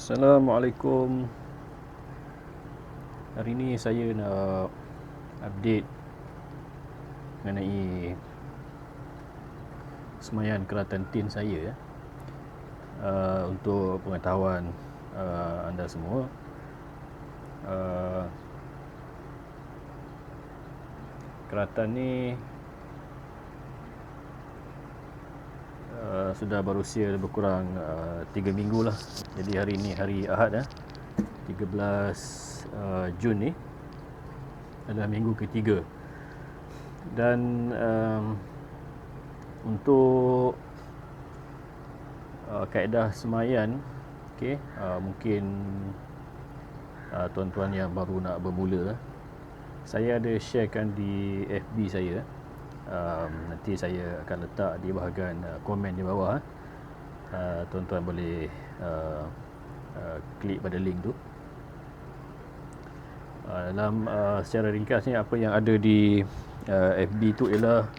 Assalamualaikum. Hari ini saya nak update mengenai semaian Keratan Tin saya. Untuk pengetahuan anda semua, Keratan ni sudah berusia lebih kurang 3 minggu lah. Jadi hari ini hari Ahad 13 Jun ni adalah minggu ketiga. Dan untuk kaedah semaian, mungkin tuan-tuan yang baru nak bermula, saya ada sharekan di FB saya. Nanti saya akan letak di bahagian komen di bawah. Tuan-tuan boleh klik pada link tu. Dalam secara ringkasnya, apa yang ada di FB tu ialah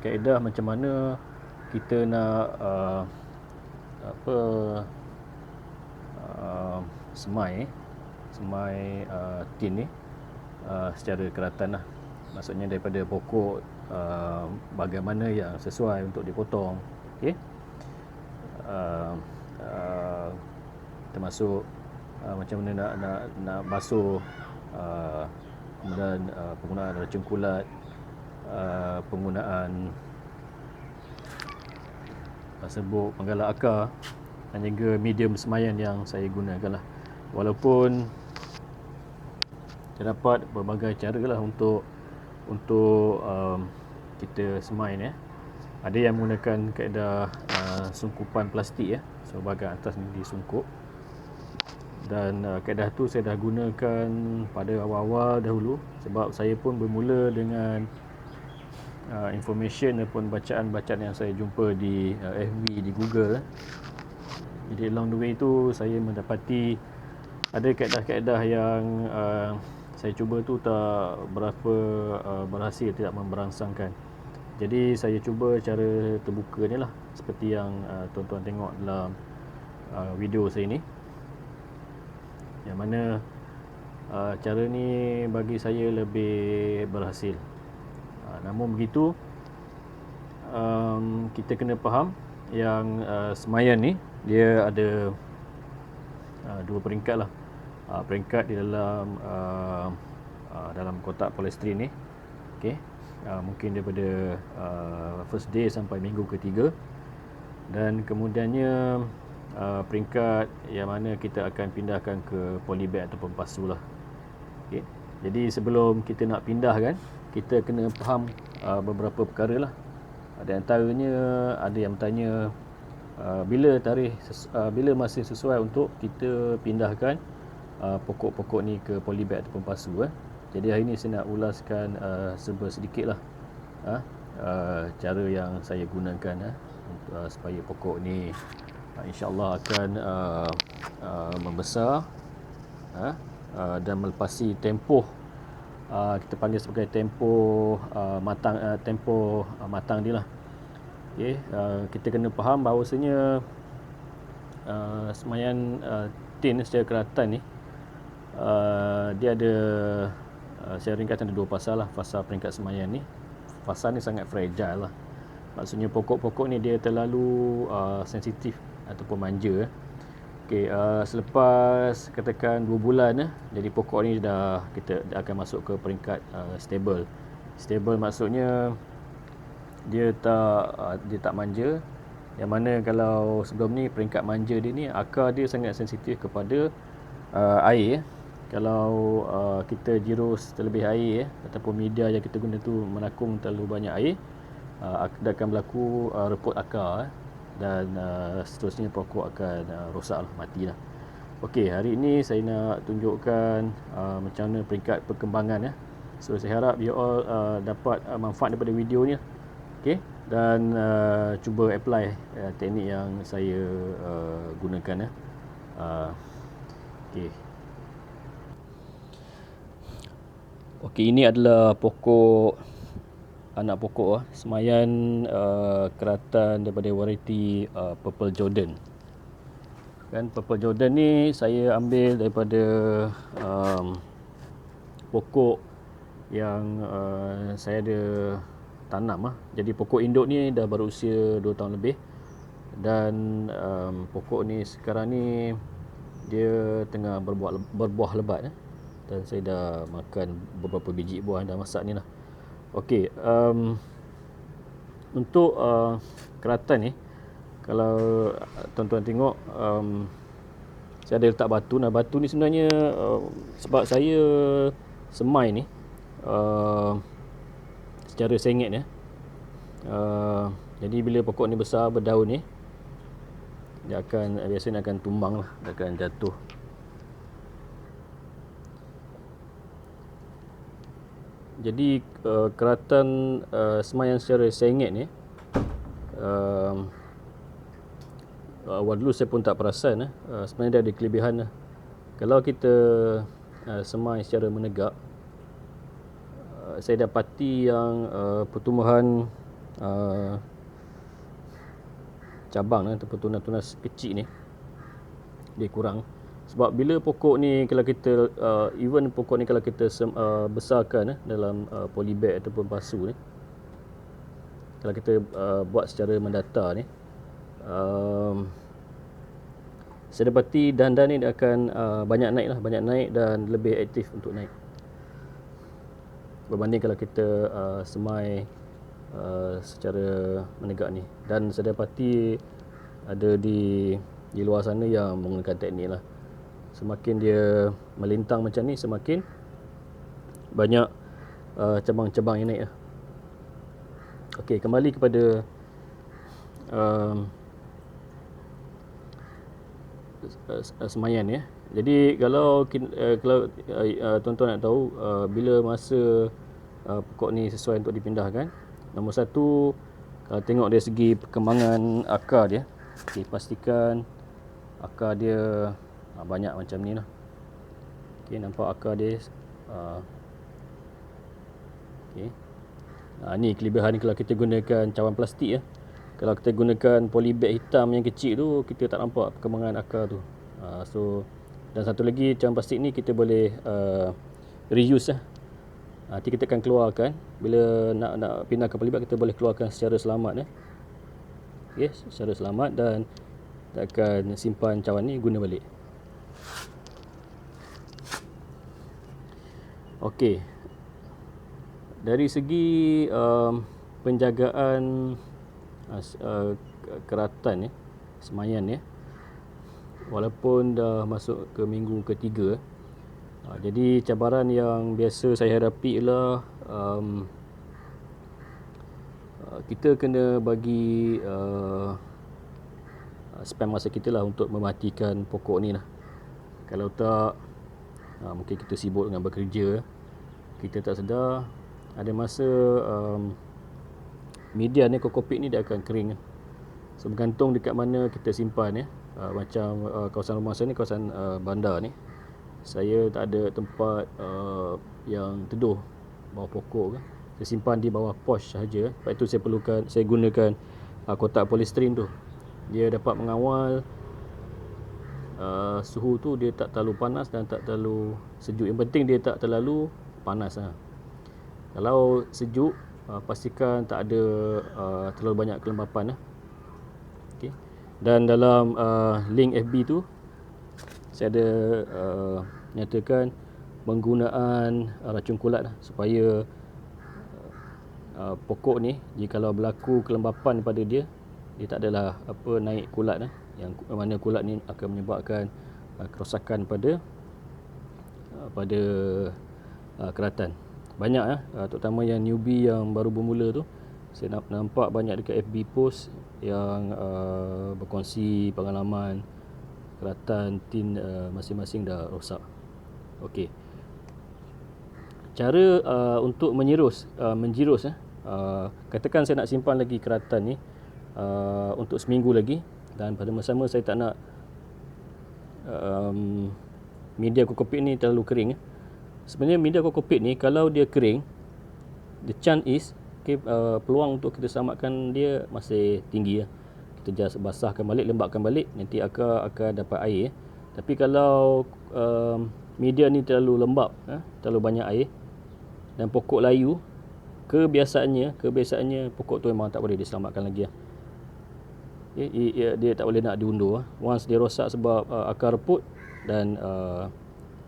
kaedah macam mana kita nak semai tin ni secara keratan lah. Maksudnya daripada pokok bagaimana yang sesuai untuk dipotong, termasuk macam mana nak basuh, kemudian penggunaan racun kulat, penggunaan serbuk penggalak akar, dan juga medium semaian yang saya gunakan lah. Walaupun terdapat berbagai cara lah untuk kita semai ni. Ada yang menggunakan kaedah sungkupan plastik, so bahagian atas ni disungkup. Dan kaedah tu saya dah gunakan pada awal-awal dahulu, sebab saya pun bermula dengan information ataupun bacaan-bacaan yang saya jumpa di FB, di Google. Jadi along the way tu saya mendapati ada kaedah-kaedah yang saya cuba tu tak berapa berhasil, tidak memberangsangkan. Jadi saya cuba cara terbuka ni lah, seperti yang tuan-tuan tengok dalam video saya ni, yang mana cara ni bagi saya lebih berhasil. Namun begitu, kita kena faham yang semaian ni dia ada dua peringkat lah. Peringkat di dalam kotak polistrin ni, mungkin daripada first day sampai minggu ketiga. Dan kemudiannya peringkat yang mana kita akan pindahkan ke polybag ataupun pasu lah. Jadi sebelum kita nak pindahkan, kita kena faham beberapa perkara lah. Ada antaranya, ada yang bertanya bila masih sesuai untuk kita pindahkan pokok-pokok ni ke polybag ataupun pasu. Jadi hari ni saya nak ulaskan sedikit lah cara yang saya gunakan supaya pokok ni insya-Allah akan membesar dan melepasi tempoh, kita panggil sebagai tempoh matang dia lah. Kita kena faham bahawasanya semaian tin secara keratan ni dia ada secara ringkas ada dua fasa lah. Fasa peringkat semaian ni, fasa ni sangat fragile lah. Maksudnya pokok-pokok ni dia terlalu sensitif ataupun manja. Selepas katakan 2 bulan jadi pokok ni kita akan masuk ke peringkat stable. Stable maksudnya dia tak manja. Yang mana kalau sebelum ni peringkat manja dia ni, akar dia sangat sensitif kepada air. Kalau kita jirus terlebih air ataupun media yang kita guna tu menakung terlalu banyak air, akan berlaku reput akar dan seterusnya pokok akan rosak lah, mati lah. Okey, hari ini saya nak tunjukkan macam mana peringkat perkembangan. So saya harap you all dapat manfaat daripada video ni. Dan cuba apply teknik yang saya gunakan. Okey, ini adalah pokok anak pokok semayan keratan daripada variety Purple Jordan. Kan Purple Jordan ni saya ambil daripada pokok yang saya ada tanam Jadi pokok induk ni dah berusia 2 tahun lebih. Dan pokok ni sekarang ni dia tengah berbuah lebat dan saya dah makan beberapa biji buah dah masak ni lah. Okey, untuk keratan ni, kalau tuan-tuan tengok, saya ada letak batu. Nah, batu ni sebenarnya sebab saya semai ni secara sengit jadi bila pokok ni besar berdaun ni, dia biasanya akan tumbang lah, dia akan jatuh. Jadi keratan semaian secara sengit ni, awal dulu saya pun tak perasan sebenarnya dia ada kelebihan Kalau kita semai secara menegak, saya dapati yang pertumbuhan cabang ataupun tunas-tunas kecil ni dia kurang. Sebab bila pokok ni, kalau kita even pokok ni kalau kita besarkan dalam polybag ataupun pasu ni, kalau kita buat secara mendatar ni, saya dapati dahan-dahan ni dia akan banyak naik dan lebih aktif untuk naik berbanding kalau kita semai secara menegak ni. Dan saya dapati ada di luar sana yang menggunakan teknik lah. Semakin dia melintang macam ni, semakin banyak cabang-cabang yang naik Okey, kembali kepada semaian Jadi kalau tuan-tuan nak tahu bila masa pokok ni sesuai untuk dipindahkan, nombor satu, kalau tengok dari segi perkembangan akar dia, pastikan akar dia banyak macam ni lah. Nampak akar dia ni kelebihan kalau kita gunakan cawan plastik Kalau kita gunakan polybag hitam yang kecil tu, kita tak nampak perkembangan akar tu. Dan satu lagi, cawan plastik ni kita boleh reuse nanti kita akan keluarkan bila nak pindahkan polybag, kita boleh keluarkan secara selamat secara selamat, dan kita akan simpan cawan ni guna balik. Okey, dari segi penjagaan keratan semaian walaupun dah masuk ke minggu ketiga, jadi cabaran yang biasa saya hadapi ialah kita kena bagi spend masa kita lah untuk mematikan pokok ni lah. Kalau tak, mungkin kita sibuk dengan bekerja, kita tak sedar ada masa media ni, kokopit ni dia akan kering. So bergantung dekat mana kita simpan macam kawasan rumah saya ni, kawasan bandar ni, saya tak ada tempat yang teduh bawah pokok Saya simpan di bawah porch sahaja. Sebab itu saya gunakan kotak polystyrene tu. Dia dapat mengawal suhu tu, dia tak terlalu panas dan tak terlalu sejuk. Yang penting dia tak terlalu panas Kalau sejuk, pastikan tak ada terlalu banyak kelembapan okay. Dan dalam link FB tu saya ada nyatakan penggunaan racun kulat supaya pokok ni, jikalau berlaku kelembapan pada dia tak adalah naik kulat yang mana kulat ni akan menyebabkan kerosakan pada keratan. Banyak terutama yang newbie yang baru bermula tu, saya nampak banyak dekat FB post yang berkongsi pengalaman keratan tin masing-masing dah rosak. Okey, cara untuk menjirus katakan saya nak simpan lagi keratan ni untuk seminggu lagi, dan pada masa sama saya tak nak media kokopit ni terlalu kering. Sebenarnya media kokopit ni kalau dia kering, the chance is peluang untuk kita selamatkan dia masih tinggi. Kita just basahkan balik, lembapkan balik, nanti akar akan dapat air. Tapi kalau media ni terlalu lembap, terlalu banyak air dan pokok layu, kebiasaannya pokok tu memang tak boleh diselamatkan lagi. Dia tak boleh nak diundur. Once dia rosak sebab akar reput, dan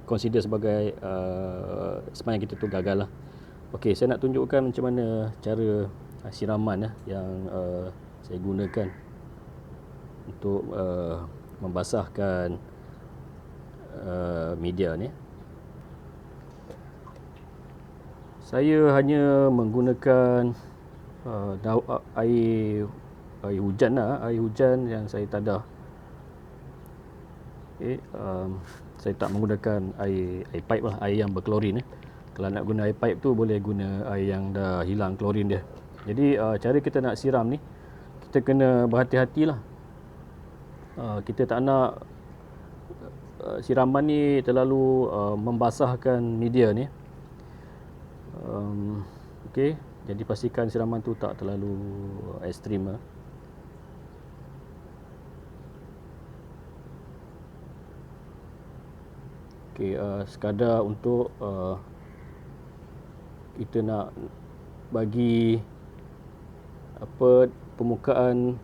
consider sebagai semayang kita tu gagal lah. Okey, saya nak tunjukkan macam mana cara siraman yang saya gunakan untuk membasahkan media ni. Saya hanya menggunakan air hujan yang saya tadah. Saya tak menggunakan air pipe lah, air yang berklorin. Kalau nak guna air pipe tu boleh guna air yang dah hilang klorin dia. Jadi cara kita nak siram ni, kita kena berhati-hatilah. Kita tak nak siraman ni terlalu membasahkan media ni. Okey, jadi pastikan siraman tu tak terlalu ekstrim. Okey, sekadar untuk kita nak bagi permukaan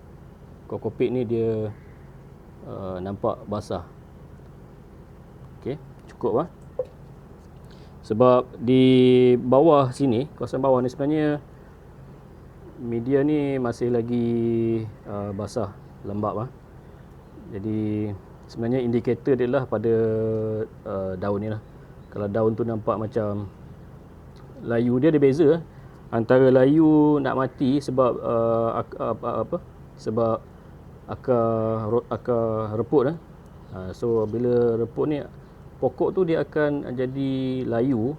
kokopit ni dia nampak basah. Okey, cukup lah. Sebab di bawah sini, kawasan bawah ni sebenarnya media ni masih lagi basah, lembap lah. Jadi sebenarnya indikator dia lah pada daun ni lah. Kalau daun tu nampak macam layu, dia ada beza antara layu nak mati sebab sebab akar reput. So bila reput ni, pokok tu dia akan jadi layu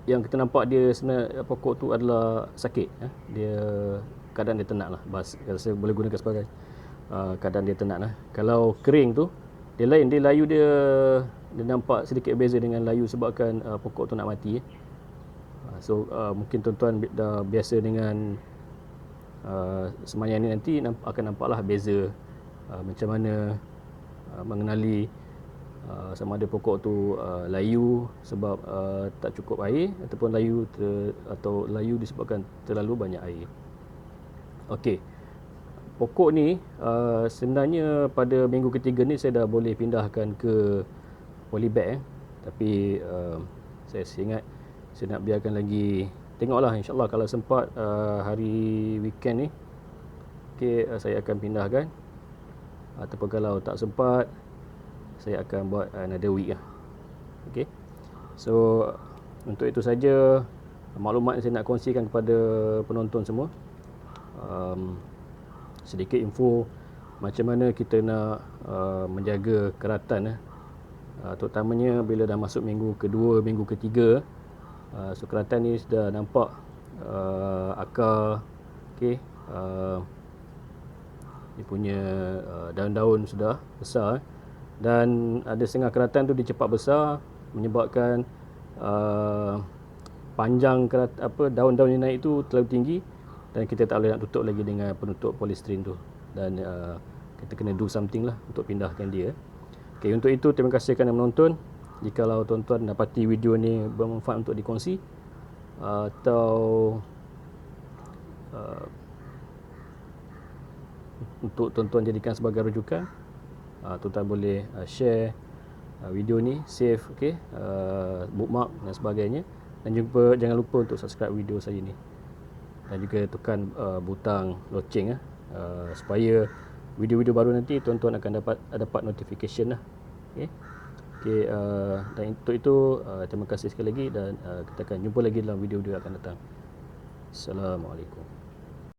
yang kita nampak dia sebenarnya pokok tu adalah sakit. Dia keadaan dia tenat lah, saya boleh gunakan sebagai keadaan dia tenat lah. Kalau kering tu dia lain, dia layu dia nampak sedikit beza dengan layu sebabkan pokok tu nak mati. So mungkin tuan-tuan dah biasa dengan semayang ni, nanti akan nampaklah beza macam mana mengenali sama ada pokok tu layu sebab tak cukup air, ataupun layu disebabkan terlalu banyak air. Okey, pokok ni sebenarnya pada minggu ketiga ni saya dah boleh pindahkan ke polybag. Tapi saya ingat saya nak biarkan lagi, tengoklah insyaAllah kalau sempat hari weekend ni, saya akan pindahkan. Ataupun kalau tak sempat, saya akan buat another week lah. Okay. So untuk itu saja maklumat yang saya nak kongsikan kepada penonton semua. Sedikit info macam mana kita nak menjaga keratan, terutamanya bila dah masuk minggu kedua, minggu ketiga. So keratan ni sudah nampak akar, dia punya daun-daun sudah besar, dan ada setengah keratan tu dia cepat besar menyebabkan panjang daun-daun yang naik tu terlalu tinggi, dan kita tak boleh nak tutup lagi dengan penutup polystyrene tu, dan kita kena do something lah untuk pindahkan dia. Okay, untuk itu terima kasih kerana menonton. Jikalau tuan-tuan dapati video ni bermanfaat untuk dikongsi, atau untuk tuan-tuan jadikan sebagai rujukan, tuan-tuan boleh share video ni, save, bookmark dan sebagainya. Dan juga jangan lupa untuk subscribe video saya ni, dan juga tekan butang loceng supaya video-video baru nanti tuan-tuan akan dapat notification lah. Dan untuk itu terima kasih sekali lagi, dan kita akan jumpa lagi dalam video-video akan datang. Assalamualaikum.